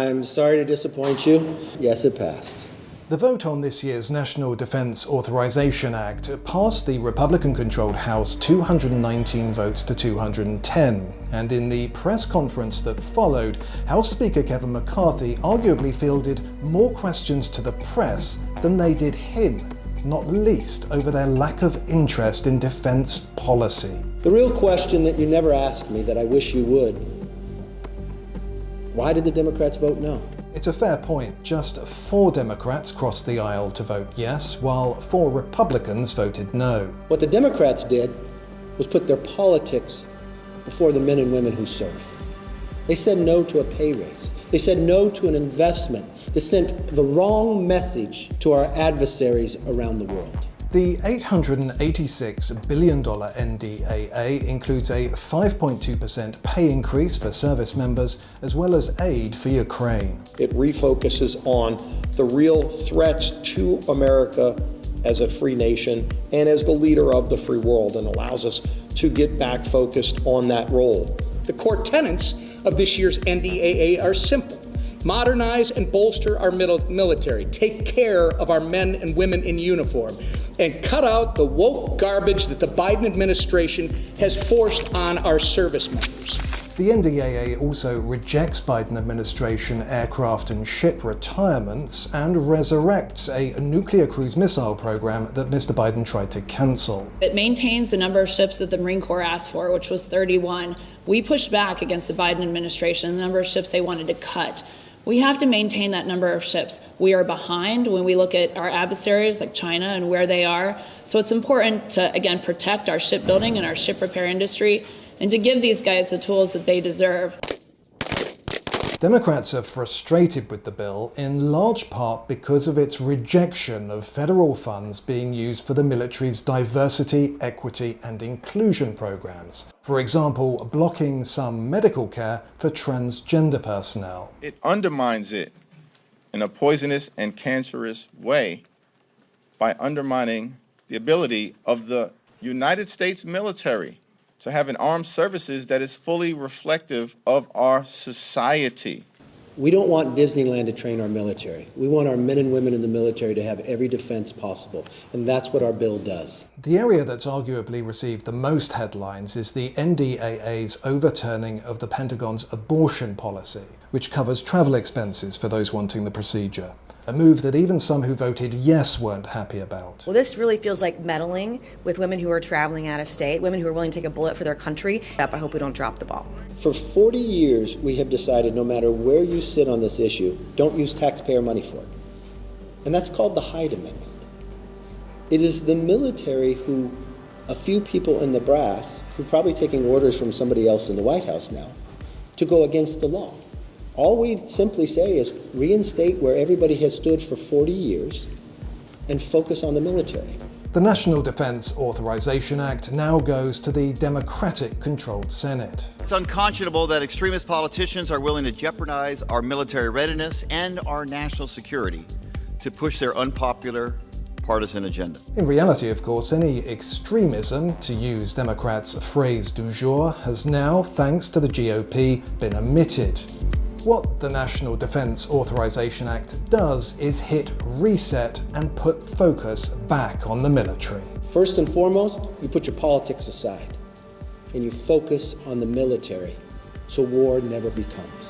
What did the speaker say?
I'm sorry to disappoint you. Yes, it passed. The vote on this year's National Defense Authorization Act passed the Republican-controlled House 219 votes to 210, and in the press conference that followed, House Speaker Kevin McCarthy arguably fielded more questions to the press than they did him, not least over their lack of interest in defense policy. The real question that you never asked me that I wish you would, why did the Democrats vote no? It's a fair point. Just 4 Democrats crossed the aisle to vote yes, while 4 Republicans voted no. What the Democrats did was put their politics before the men and women who serve. They said no to a pay raise. They said no to an investment that sent the wrong message to our adversaries around the world. The $886 billion NDAA includes a 5.2% pay increase for service members, as well as aid for Ukraine. It refocuses on the real threats to America as a free nation and as the leader of the free world, and allows us to get back focused on that role. The core tenets of this year's NDAA are simple. Modernize and bolster our military, take care of our men and women in uniform, and cut out the woke garbage that the Biden administration has forced on our service members. The NDAA also rejects Biden administration aircraft and ship retirements and resurrects a nuclear cruise missile program that Mr. Biden tried to cancel. It maintains the number of ships that the Marine Corps asked for, which was 31. We pushed back against the Biden administration, the number of ships they wanted to cut. We have to maintain that number of ships. We are behind when we look at our adversaries like China and where they are. So it's important to, again, protect our shipbuilding and our ship repair industry and to give these guys the tools that they deserve. Democrats are frustrated with the bill in large part because of its rejection of federal funds being used for the military's diversity, equity, and inclusion programs. For example, blocking some medical care for transgender personnel. It undermines it in a poisonous and cancerous way by undermining the ability of the United States military to have an armed services that is fully reflective of our society. We don't want Disneyland to train our military. We want our men and women in the military to have every defense possible, and that's what our bill does. The area that's arguably received the most headlines is the NDAA's overturning of the Pentagon's abortion policy, which covers travel expenses for those wanting the procedure. A move that even some who voted yes weren't happy about. Well, this really feels like meddling with women who are traveling out of state, women who are willing to take a bullet for their country. I hope we don't drop the ball. For 40 years, we have decided no matter where you sit on this issue, don't use taxpayer money for it. And that's called the Hyde Amendment. It is the military who, a few people in the brass, who are probably taking orders from somebody else in the White House now, to go against the law. All we simply say is reinstate where everybody has stood for 40 years and focus on the military. The National Defense Authorization Act now goes to the Democratic-controlled Senate. It's unconscionable that extremist politicians are willing to jeopardize our military readiness and our national security to push their unpopular partisan agenda. In reality, of course, any extremism, to use Democrats' phrase du jour, has now, thanks to the GOP, been omitted. What the National Defense Authorization Act does is hit reset and put focus back on the military. First and foremost, you put your politics aside and you focus on the military so war never becomes.